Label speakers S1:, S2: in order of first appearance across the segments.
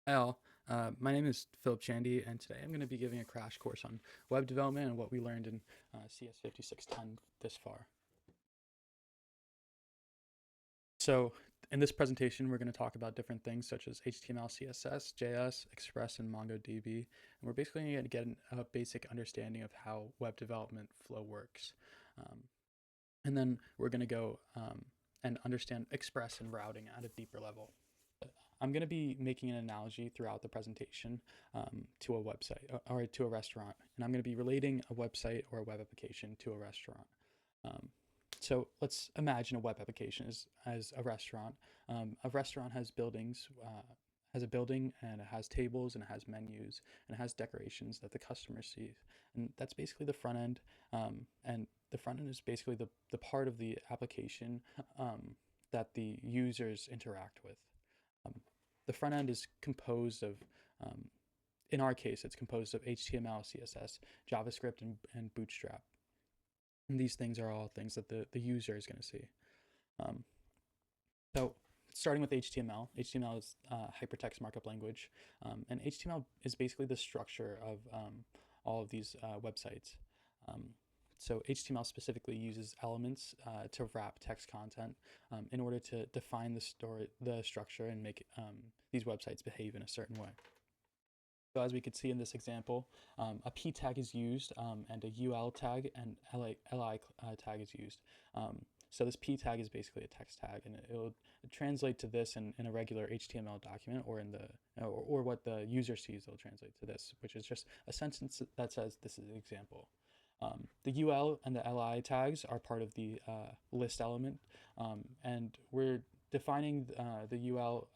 S1: Hi all, my name is Philip Chandy, and today I'm going to be giving a crash course on web development and what we learned in CS 5610 this far. So, in this presentation, we're going to talk about different things such as HTML, CSS, JS, Express, and MongoDB. And we're basically going to get a basic understanding of how web development flow works. Um, and then we're going to go and understand Express and routing at a deeper level. I'm going to be making an analogy throughout the presentation to a website or to a restaurant, and I'm going to be relating a website or a web application to a restaurant. Um, so let's imagine a web application as a restaurant. A restaurant has buildings, has a building, and it has tables, and it has menus, and it has decorations that the customer sees, and that's basically the front end. And the front end is basically the part of the application that the users interact with. Um, the front end is composed of, um, in our case, it's composed of HTML, CSS, JavaScript, and Bootstrap. And these things are all things that the user is going to see. Um, so starting with HTML, HTML is hypertext markup language. And HTML is basically the structure of all of these websites. Um, so HTML specifically uses elements to wrap text content in order to define the structure, and make these websites behave in a certain way. So as we could see in this example, a p tag is used and a ul tag and li tag is used. So this p tag is basically a text tag, and it'll translate to this in a regular HTML document, or in or what the user sees, it'll translate to this, which is just a sentence that says this is an example. The UL and the LI tags are part of the list element, and we're defining the UL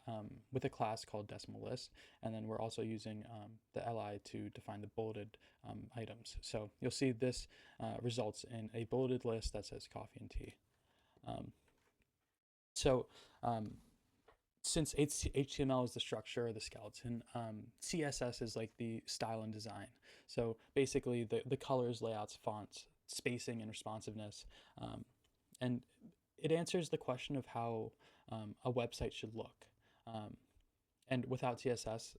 S1: with a class called decimal list, and then we're also using the LI to define the bulleted items. So you'll see this results in a bulleted list that says coffee and tea. Um, so um, since HTML is the structure or the skeleton, CSS is like the style and design. So basically the colors, layouts, fonts, spacing, and responsiveness. And it answers the question of how a website should look. And without CSS,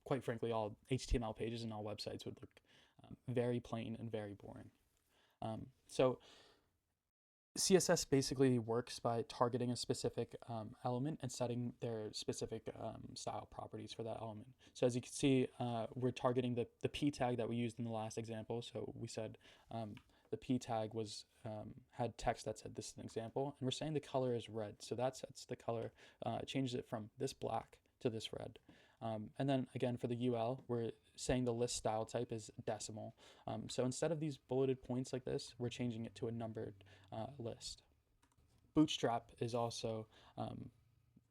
S1: quite frankly, all HTML pages and all websites would look very plain and very boring. So CSS basically works by targeting a specific element and setting their specific style properties for that element. So as you can see, we're targeting the p tag that we used in the last example. So we said the p tag was had text that said this is an example, and we're saying the color is red. So that sets the color, changes it from this black to this red. And then again, for the UL, we're saying the list style type is decimal. So instead of these bulleted points like this, we're changing it to a numbered list. Bootstrap is also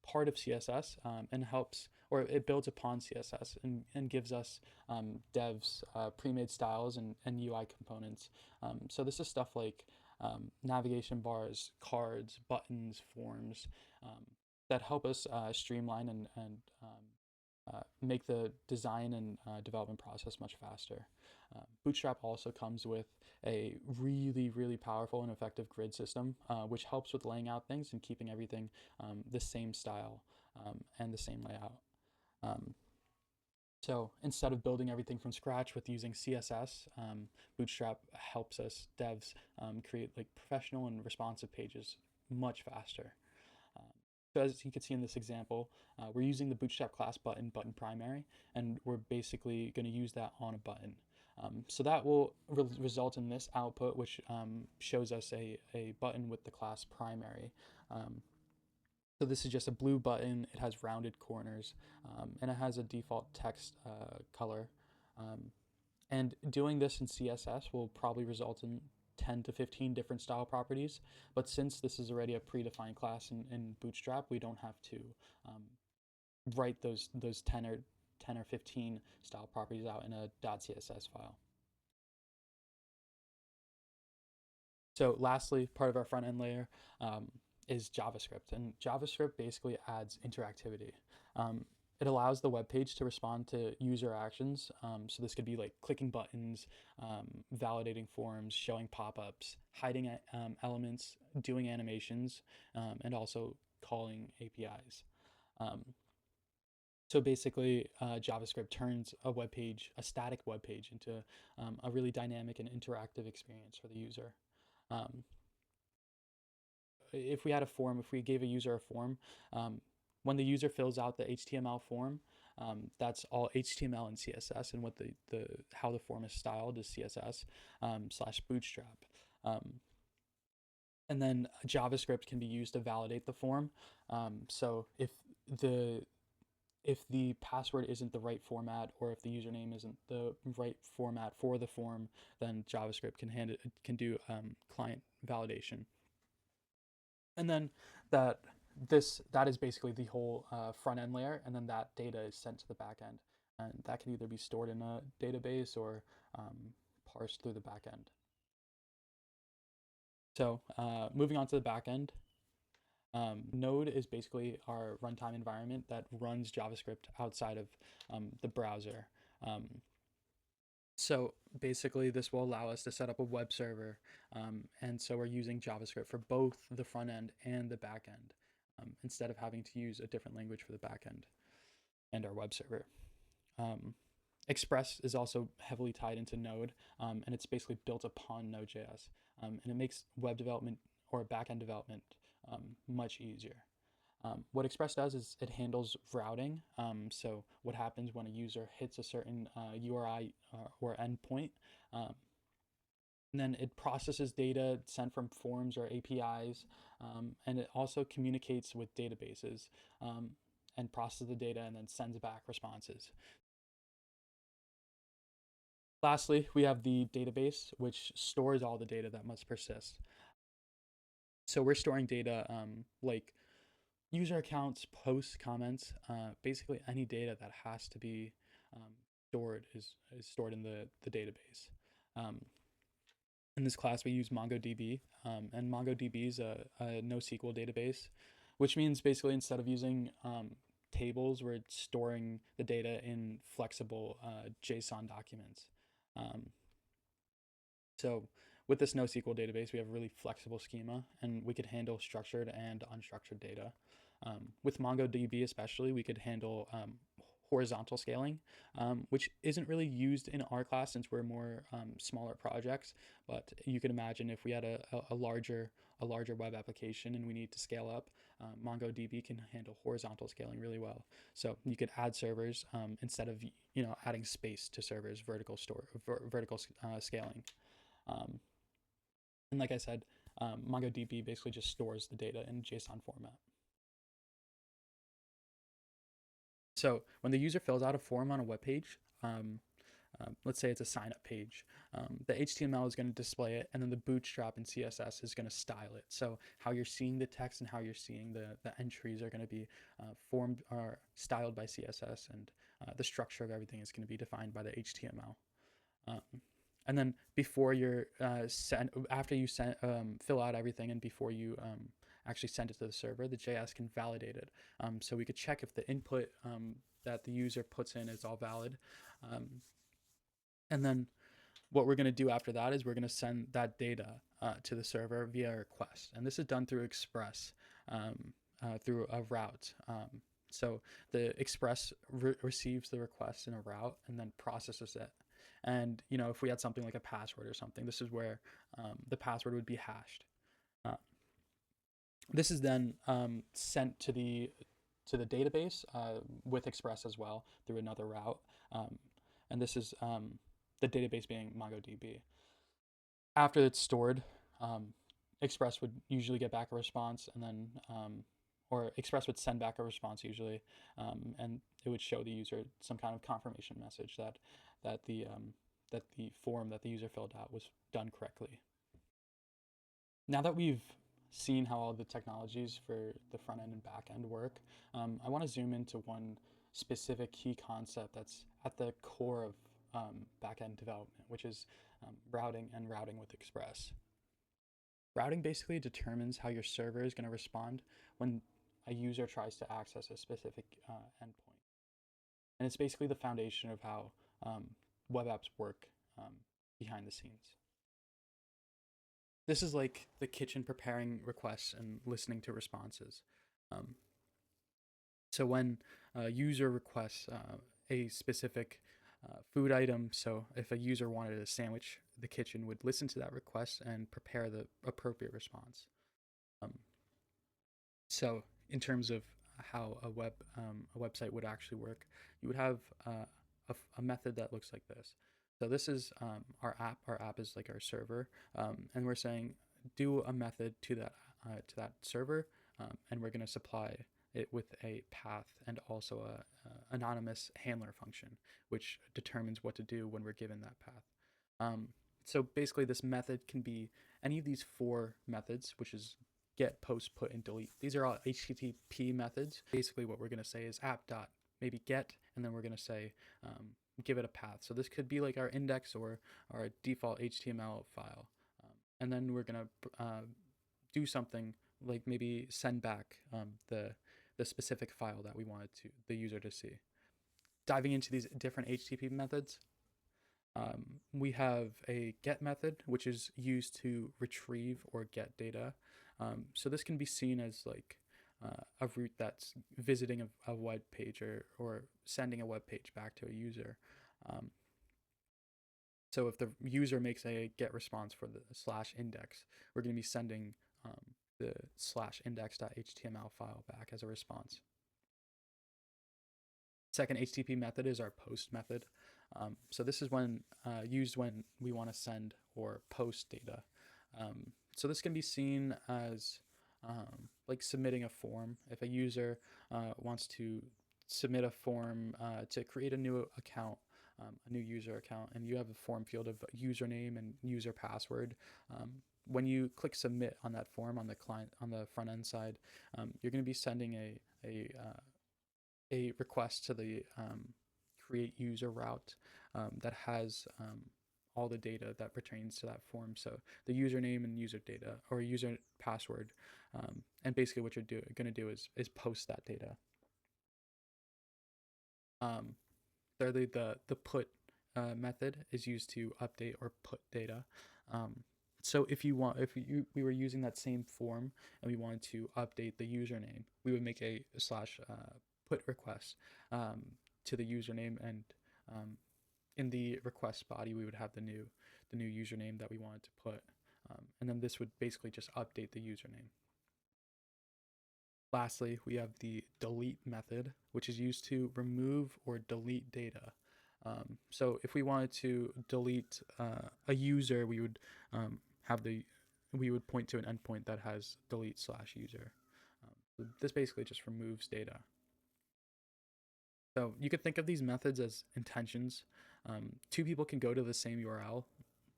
S1: part of CSS and helps, or it builds upon CSS and gives us devs pre-made styles and UI components. So this is stuff like navigation bars, cards, buttons, forms that help us streamline and make the design and development process much faster. Bootstrap also comes with a really powerful and effective grid system, which helps with laying out things and keeping everything the same style and the same layout. So instead of building everything from scratch with using CSS, Bootstrap helps us devs create like professional and responsive pages much faster. So as you can see in this example, we're using the Bootstrap class button primary, and we're basically going to use that on a button. So that will result in this output, which shows us a button with the class primary. So this is just a blue button. It has rounded corners, and it has a default text color. And doing this in CSS will probably result in 10 to 15 different style properties. But since this is already a predefined class in Bootstrap, we don't have to write those 10 or 15 style properties out in a .css file. So lastly, part of our front end layer is JavaScript. And JavaScript basically adds interactivity. It allows the web page to respond to user actions. So this could be like clicking buttons, validating forms, showing pop-ups, hiding elements, doing animations, and also calling APIs. So basically, JavaScript turns a static web page, into a really dynamic and interactive experience for the user. Um, if we gave a user a form, um, when the user fills out the HTML form, that's all HTML and CSS, and what the how the form is styled is CSS slash Bootstrap. Um, and then JavaScript can be used to validate the form. So the if the password isn't the right format, or if the username isn't the right format for the form, then JavaScript can do client validation. And then that that is basically the whole front end layer, and then that data is sent to the back end, and that can either be stored in a database or parsed through the back end. So moving on to the back end, Node is basically our runtime environment that runs JavaScript outside of the browser. Um, so basically, this will allow us to set up a web server, and so we're using JavaScript for both the front end and the back end, instead of having to use a different language for the back end and our web server. Um, Express is also heavily tied into Node, and it's basically built upon Node.js, and it makes web development or backend development much easier. What Express does is it handles routing. So what happens when a user hits a certain URI or endpoint, and then it processes data sent from forms or APIs, and it also communicates with databases, and processes the data and then sends back responses. Lastly, we have the database, which stores all the data that must persist. So we're storing data like user accounts, posts, comments, basically any data that has to be stored is stored in the database. Um, in this class, we use MongoDB, and MongoDB is a NoSQL database, which means basically instead of using tables, we're storing the data in flexible JSON documents. Um, so with this NoSQL database, we have a really flexible schema, and we could handle structured and unstructured data. With MongoDB especially, we could handle horizontal scaling, which isn't really used in our class since we're more smaller projects. But you can imagine if we had a larger web application and we need to scale up, MongoDB can handle horizontal scaling really well. So you could add servers instead of adding space to servers, vertical scaling. Um, and like I said, MongoDB basically just stores the data in JSON format. So when the user fills out a form on a web page, let's say it's a sign up page, the HTML is going to display it, and then the Bootstrap and CSS is going to style it. So how you're seeing the text and how you're seeing the entries are going to be formed or styled by CSS, and the structure of everything is going to be defined by the HTML. And then before you're after you fill out everything, and before you actually send it to the server, the JS can validate it. So we could check if the input that the user puts in is all valid. And then what we're going to do after that is we're going to send that data to the server via a request. And this is done through Express, through a route. So the Express receives the request in a route and then processes it. And if we had something like a password or something, this is where the password would be hashed. This is then sent to the database with Express as well through another route, and this is the database being MongoDB. After it's stored, Express would usually get back a response, and then or Express would send back a response usually, and it would show the user some kind of confirmation message that the form that the user filled out was done correctly. Now that we've seen how all the technologies for the front end and back end work, I want to zoom into one specific key concept that's at the core of back end development, which is routing and routing with Express. Routing basically determines how your server is going to respond when a user tries to access a specific endpoint. And it's basically the foundation of how web apps work behind the scenes. This is like the kitchen preparing requests and listening to responses. Um, So when a user requests a specific food item, so if a user wanted a sandwich, the kitchen would listen to that request and prepare the appropriate response. Um, so in terms of how a website would actually work, you would have a method that looks like this. So this is our app. Our app is like our server, and we're saying do a method to that server, and we're going to supply it with a path and also a anonymous handler function, which determines what to do when we're given that path. So basically, this method can be any of these four methods, which is get, post, put, and delete. These are all HTTP methods. Basically, what we're going to say is app dot maybe get, and then we're going to say give it a path. So this could be like our index or our default HTML file, and then we're going to do something like maybe send back the specific file that we wanted the user to see. Diving into these different HTTP methods, we have a get method, which is used to retrieve or get data. So this can be seen as like a route that's visiting a web page or sending a web page back to a user. So if the user makes a get response for the slash index, we're going to be sending the slash index.html file back as a response. Second HTTP method is our post method. So this is used when we want to send or post data. So this can be seen as like submitting a form. If a user wants to submit a form to create a new account, a new user account, and you have a form field of username and user password, when you click submit on that form on the client on the front end side, you're going to be sending a request to the create user route that has all the data that pertains to that form. So the username and user data or user password, and basically what you're going to do is post that data. Thirdly, the put method is used to update or put data. So if we were using that same form and we wanted to update the username, we would make a slash put request to the username, and in the request body we would have the new username that we wanted to put, and then this would basically just update the username. Lastly, we have the delete method, which is used to remove or delete data. So if we wanted to delete a user, we would point to an endpoint that has delete slash user. This basically just removes data. So you could think of these methods as intentions. Two people can go to the same URL,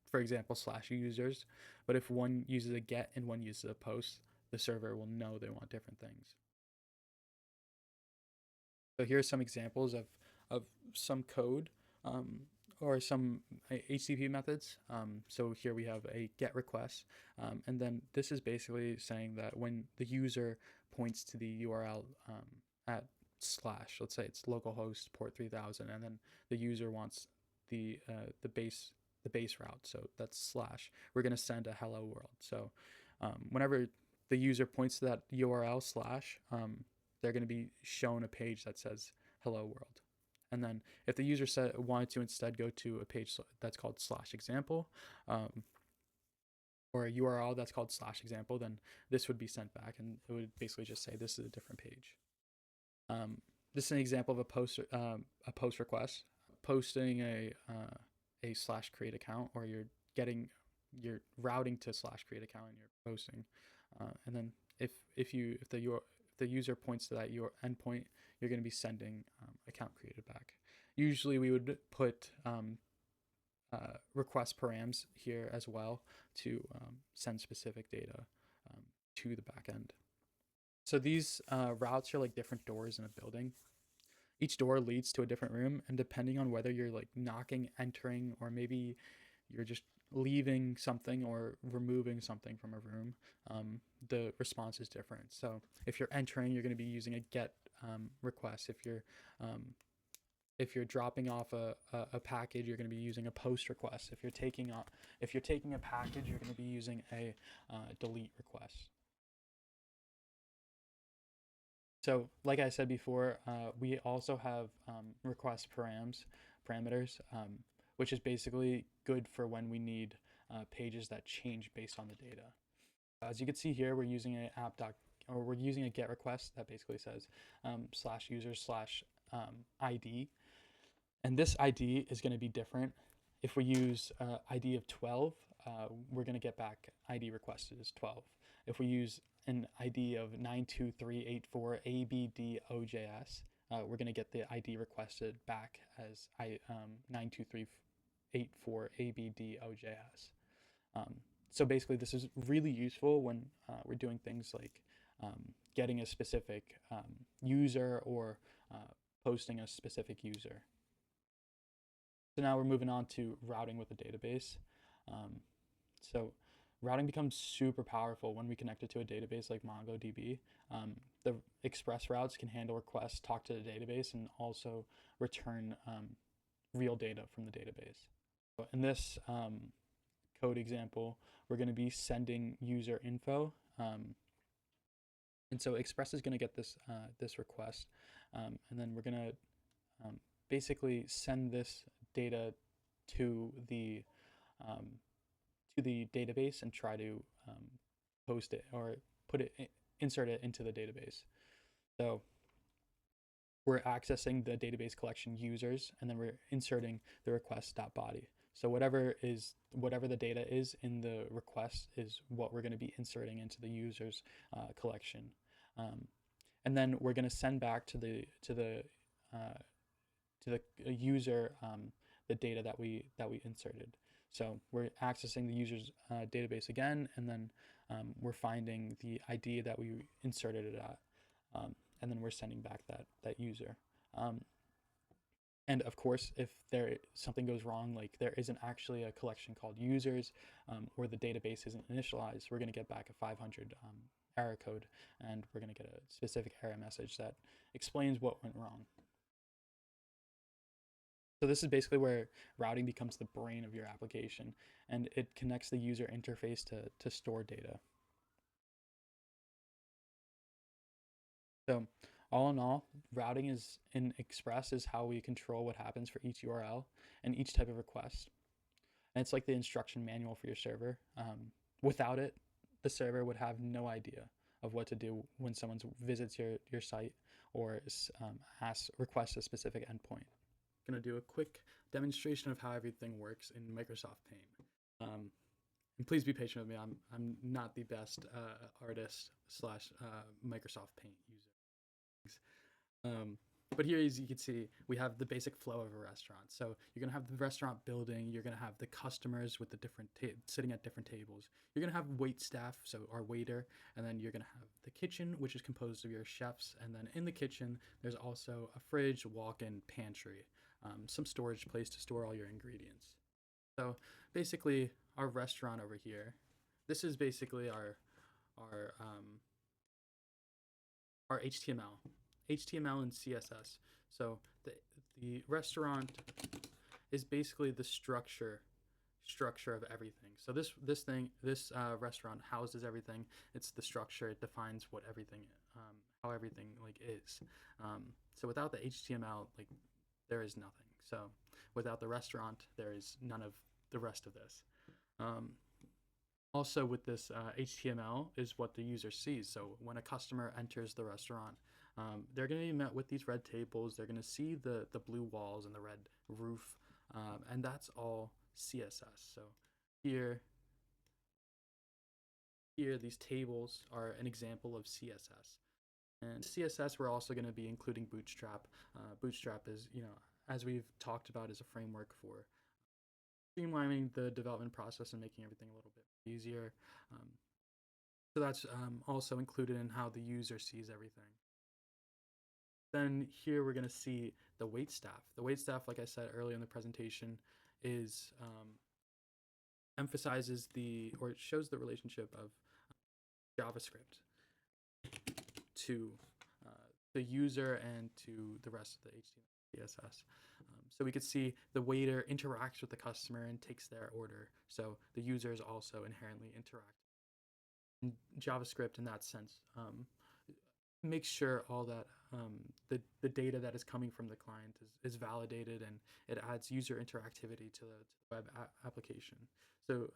S1: for example, slash users, but if one uses a get and one uses a post, the server will know they want different things. So here are some examples of some code or some HTTP methods. So here we have a get request, and then this is basically saying that when the user points to the URL at slash, let's say it's localhost port 3000, and then the user wants the base route, so that's slash, we're going to send a hello world. So whenever the user points to that URL slash, they're going to be shown a page that says hello world. And then if the user wanted to instead go to a page that's called slash example, or a URL that's called slash example, then this would be sent back, and it would basically just say this is a different page. This is an example of a post request. Posting a slash create account, or you're routing to slash create account and you're posting, and then if the user points to that your endpoint, you're going to be sending account created back. Usually we would put request params here as well to send specific data to the backend. So these routes are like different doors in a building. Each door leads to a different room, and depending on whether you're like knocking, entering, or maybe you're just leaving something or removing something from a room, the response is different. So if you're entering, you're going to be using a get request. If you're dropping off a package, you're going to be using a post request. If you're taking a package, you're going to be using a delete request. So, like I said before, we also have request parameters, which is basically good for when we need pages that change based on the data. As you can see here, we're using an we're using a GET request that basically says slash user slash ID, and this ID is going to be different. If we use ID of 12, we're going to get back ID requested as 12. If we use an ID of 92384 ABDOJS, we're going to get the ID requested back as 92384 ABDOJS. So basically, this is really useful when we're doing things like getting a specific user or posting a specific user. So now we're moving on to routing with a database. So routing becomes super powerful when we connect it to a database like MongoDB. The express routes can handle requests, talk to the database, and also return real data from the database. So in this code example, we're going to be sending user info. And so Express is going to get this request, and then we're going to basically send this data to the database and try to post it or insert it into the database. So we're accessing the database collection users, and then we're inserting the request.body. So whatever the data is in the request is what we're going to be inserting into the user's collection, and then we're going to send back to the user the data that we inserted. So we're accessing the user's database again, and then we're finding the ID that we inserted it at, and then we're sending back that user. And of course, if something goes wrong, like there isn't actually a collection called users, or the database isn't initialized, we're going to get back a 500 error code, and we're going to get a specific error message that explains what went wrong. So this is basically where routing becomes the brain of your application, and it connects the user interface to store data. So all in all, routing is in Express is how we control what happens for each URL and each type of request. And it's like the instruction manual for your server. Without it, the server would have no idea of what to do when someone visits your site or requests a specific endpoint. Going to do a quick demonstration of how everything works in Microsoft Paint. And please be patient with me. I'm not the best artist / Microsoft Paint user. But here, as you can see, we have the basic flow of a restaurant. So you're going to have the restaurant building. You're going to have the customers with the different sitting at different tables. You're going to have wait staff, so our waiter, and then you're going to have the kitchen, which is composed of your chefs. And then in the kitchen, there's also a fridge, walk-in pantry, some storage place to store all your ingredients. So basically, our restaurant over here, this is basically our HTML and CSS. So the restaurant is basically the structure of everything. So this restaurant houses everything. It's the structure. It defines what everything how everything like is. So without the HTML, like there is nothing. So without the restaurant, there is none of the rest of this. Also with this HTML is what the user sees. So when a customer enters the restaurant, they're going to be met with these red tables. They're going to see the blue walls and the red roof, and that's all CSS. So here these tables are an example of CSS. And CSS, we're also going to be including Bootstrap. Bootstrap is, as we've talked about, is a framework for streamlining the development process and making everything a little bit easier. So that's also included in how the user sees everything. Then here we're going to see the waitstaff. The waitstaff, like I said earlier in the presentation, is emphasizes or it shows the relationship of JavaScript to the user and to the rest of the HTML, CSS. So we could see the waiter interacts with the customer and takes their order. So the user is also inherently interacting. JavaScript in that sense make sure all that the data that is coming from the client is validated, and it adds user interactivity to the web application. So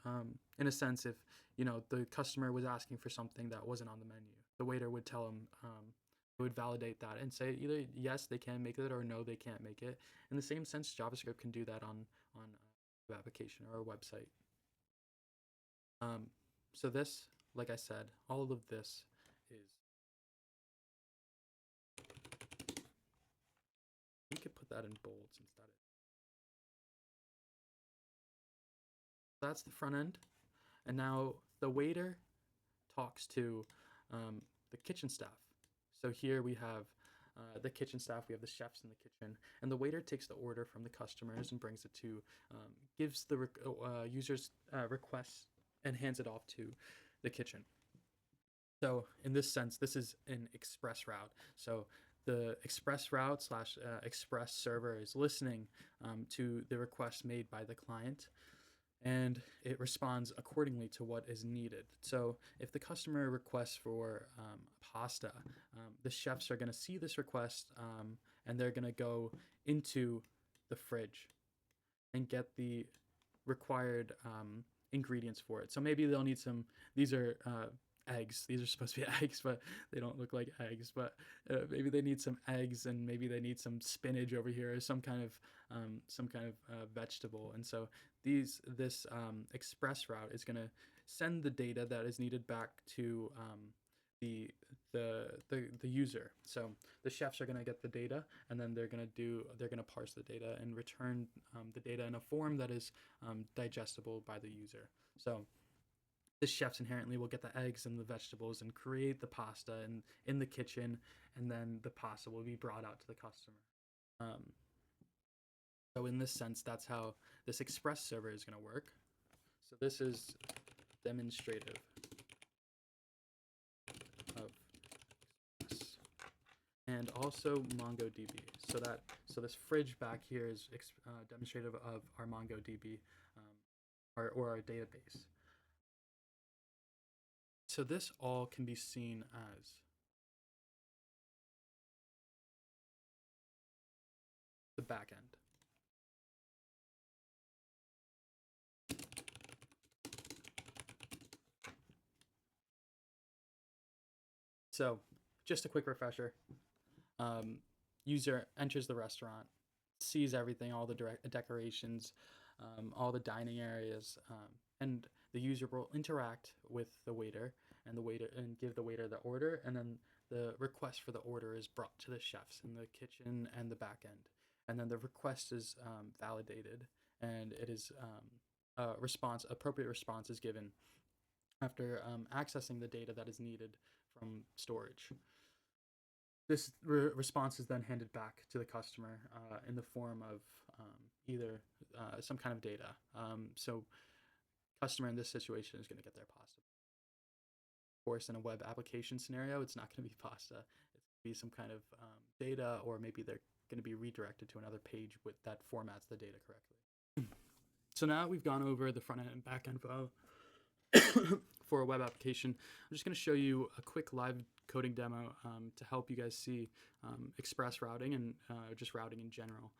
S1: in a sense, if the customer was asking for something that wasn't on the menu, the waiter would tell them, it would validate that and say either yes they can make it or no they can't make it. In the same sense, JavaScript can do that on a web application or a website. So this, like I said, all of this is, you could put that in bolds instead. That's the front end. And now the waiter talks to the kitchen staff. So here we have the kitchen staff, we have the chefs in the kitchen, and the waiter takes the order from the customers and brings it to, gives the user's requests and hands it off to the kitchen. So in this sense, this is an express route. So the express route slash express server is listening to the request made by the client, and it responds accordingly to what is needed. So if the customer requests for pasta, the chefs are going to see this request, and they're going to go into the fridge and get the required ingredients for it. So maybe they'll need some, these are eggs. These are supposed to be eggs, but they don't look like eggs. But maybe they need some eggs, and maybe they need some spinach over here, or some kind of vegetable. And so this express route is going to send the data that is needed back to the user. So the chefs are going to get the data, and then they're going to parse the data and return the data in a form that is digestible by the user. So the chefs inherently will get the eggs and the vegetables and create the pasta in the kitchen, and then the pasta will be brought out to the customer. So in this sense, that's how this express server is going to work. So this is demonstrative of express, and also MongoDB. So this fridge back here is demonstrative of our MongoDB, or our database. So this all can be seen as the back end. So just a quick refresher. User enters the restaurant, sees everything, all the decorations, all the dining areas, and the user will interact with the waiter, and give the waiter the order, and then the request for the order is brought to the chefs in the kitchen and the back end, and then the request is validated, and it is appropriate response is given after accessing the data that is needed from storage. This response is then handed back to the customer in the form of either some kind of data. So customer in this situation is going to get their pasta. Of course, in a web application scenario, it's not going to be pasta. It's going to be some kind of data, or maybe they're going to be redirected to another page that formats the data correctly. So now we've gone over the front end and back end file for a web application. I'm just going to show you a quick live coding demo to help you guys see express routing and just routing in general.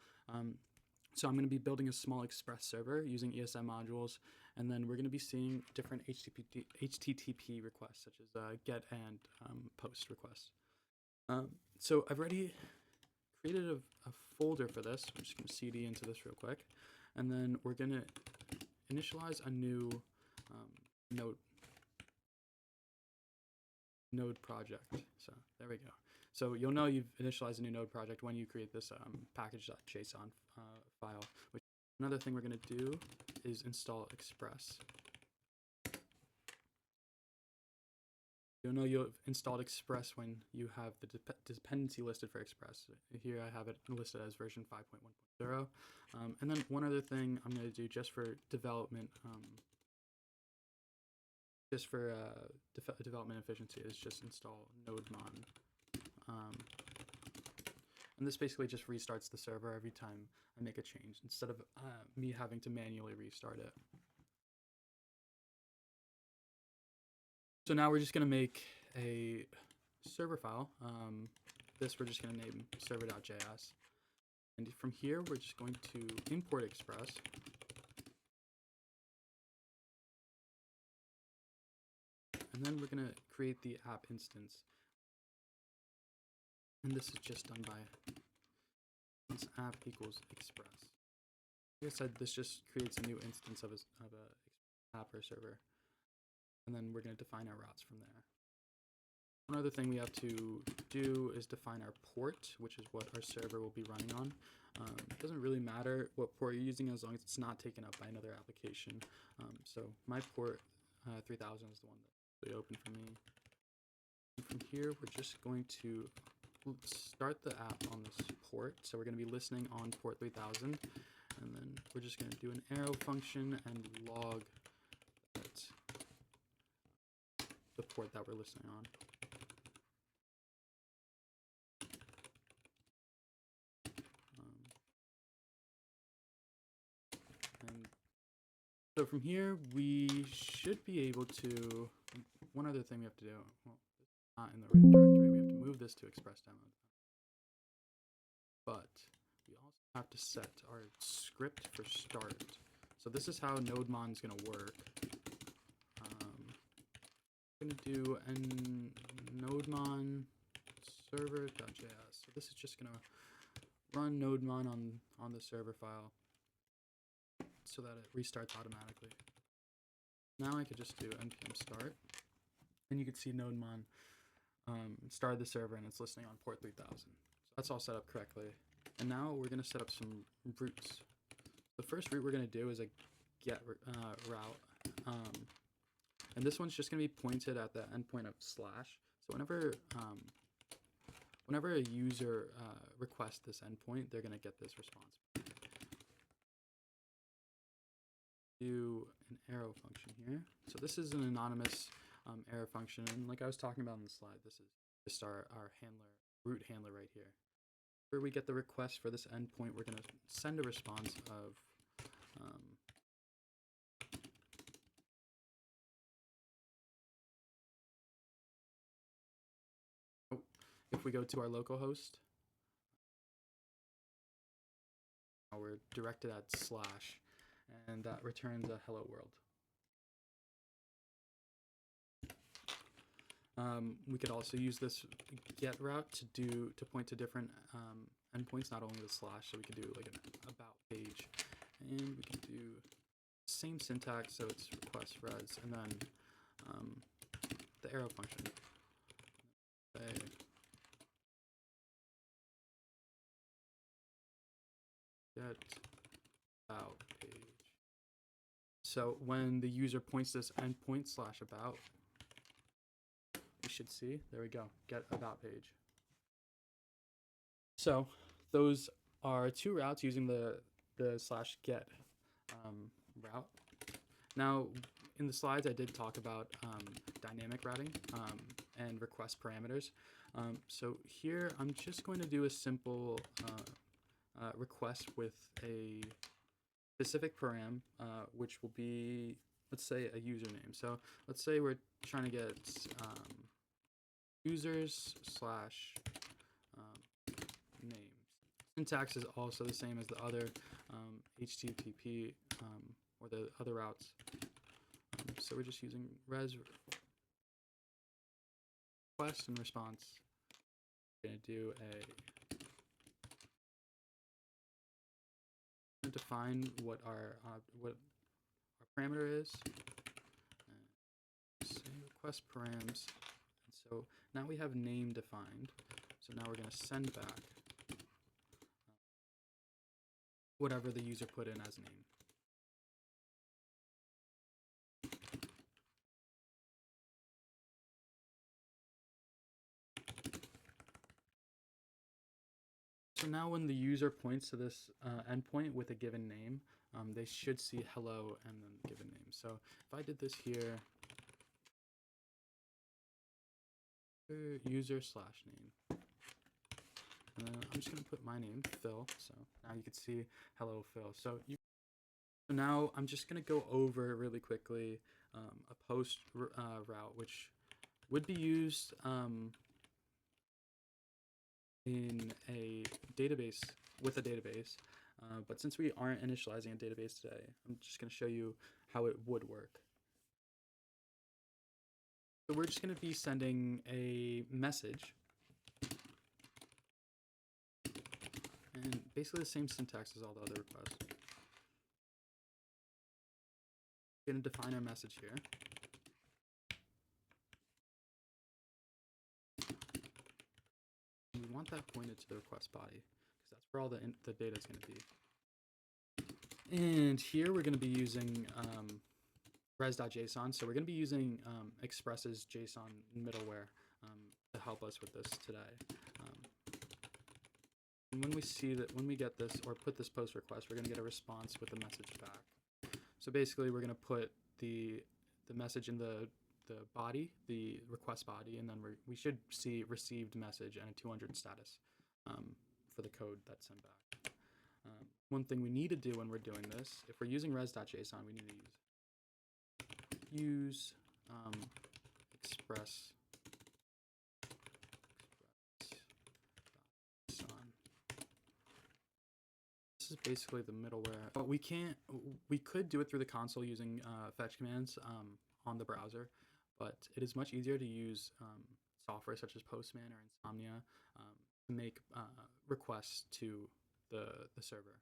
S1: So I'm going to be building a small express server using ESM modules, and then we're going to be seeing different HTTP requests, such as get and post requests. So I've already created a folder for this. I'm just going to cd into this real quick, and then we're going to initialize a new node project. So there we go. So you'll know you've initialized a new node project when you create this package.json file. Another thing we're going to do is install Express. You'll know you've installed Express when you have the dependency listed for Express. Here I have it listed as version 5.1.0. And then one other thing I'm going to do just for development, development efficiency, is just install nodemon. And this basically just restarts the server every time I make a change, instead of me having to manually restart it. So now we're just going to make a server file. This we're just going to name server.js. And from here, we're just going to import Express. And then we're going to create the app instance. And this is just done by this app equals Express. Like I said, this just creates a new instance of a app or server. And then we're going to define our routes from there. One other thing we have to do is define our port, which is what our server will be running on. It doesn't really matter what port you're using as long as it's not taken up by another application. So my port 3000 is the one that's really open for me. And from here, we're just going to start the app on this port. So we're going to be listening on port 3000. And then we're just going to do an arrow function and log the port that we're listening on. And so from here, we should be able to, one other thing we have to do, well, it's not in the right directory, we have to move this to Express Demo. But we also have to set our script for start. So this is how NodeMon is going to work. I'm going to do NodeMon server.js. So this is just going to run NodeMon on the server file so that it restarts automatically. Now I could just do npm start, and you can see NodeMon started the server and it's listening on port 3000. So that's all set up correctly. And now we're going to set up some routes. The first route we're going to do is a get route. And this one's just going to be pointed at the endpoint of slash. So whenever a user requests this endpoint, they're going to get this response. Do an arrow function here. So this is an anonymous arrow function. And like I was talking about on the slide, this is just our route handler right here. Where we get the request for this endpoint, we're going to send a response of if we go to our localhost, now we're directed at slash, and that returns a hello world. We could also use this get route to point to different endpoints, not only the slash. So we could do like an about page, and we can do same syntax. So it's request res, and then the arrow function. Get about page. So when the user points this endpoint slash about, we should see, there we go, get about page. So those are two routes using the slash get route. Now in the slides I did talk about dynamic routing and request parameters. So here I'm just going to do a simple request with a specific param, which will be, let's say, a username. So let's say we're trying to get users slash names. Syntax is also the same as the other HTTP or the other routes. So we're just using res request and response. We're going to do define what our parameter is. Say request params. And so now we have name defined. So now we're going to send back whatever the user put in as name. So now when the user points to this endpoint with a given name, they should see hello and then the given name. So if I did this here, user slash name, I'm just going to put my name, Phil. So now you can see hello, Phil. So now I'm just going to go over really quickly a post route, which would be used in a database with a database. But since we aren't initializing a database today, I'm just going to show you how it would work. So we're just going to be sending a message, and basically the same syntax as all the other requests. We're going to define our message here. And we want that pointed to the request body, because that's where all the data is going to be. And here we're going to be using res.json. So we're going to be using Express's JSON middleware to help us with this today. And when we see that, when we get this or put this post request, we're going to get a response with a message back. So basically, we're going to put the message in the body, the request body, and then we should see received message and a 200 status for the code that's sent back. One thing we need to do when we're doing this, if we're using res.json, we need to use express. This is basically the middleware. But we could do it through the console using fetch commands on the browser, but it is much easier to use software such as Postman or Insomnia to make requests to the server.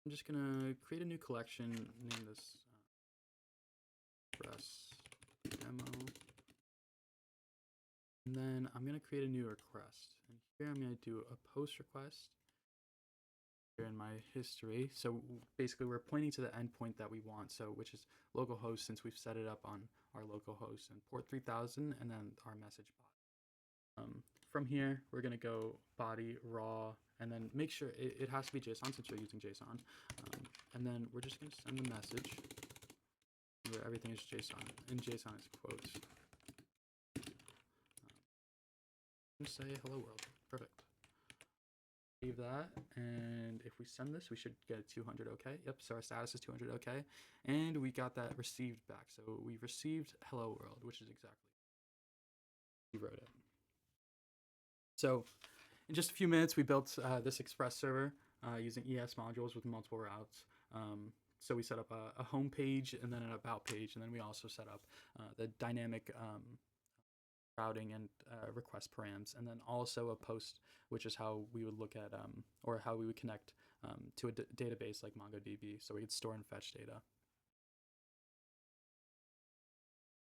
S1: I'm just gonna create a new collection, name this Express demo, and then I'm gonna create a new request. And here I'm gonna do a post request here in my history. So basically we're pointing to the endpoint that we want, so which is localhost, since we've set it up on our localhost, and port 3000, and then our message bot. From here, we're going to go body, raw, and then make sure it has to be JSON since we're using JSON. And then we're just going to send the message where everything is JSON, and JSON is quotes. And say hello world. Perfect. Save that, and if we send this, we should get 200 OK. Yep, so our status is 200 OK, and we got that received back. So we've received hello world, which is exactly we wrote it. So in just a few minutes, we built this Express server using ES modules with multiple routes. So we set up a home page and then an about page, and then we also set up the dynamic routing and request params, and then also a post, which is how we would look at or how we would connect to a database like MongoDB, so we could store and fetch data.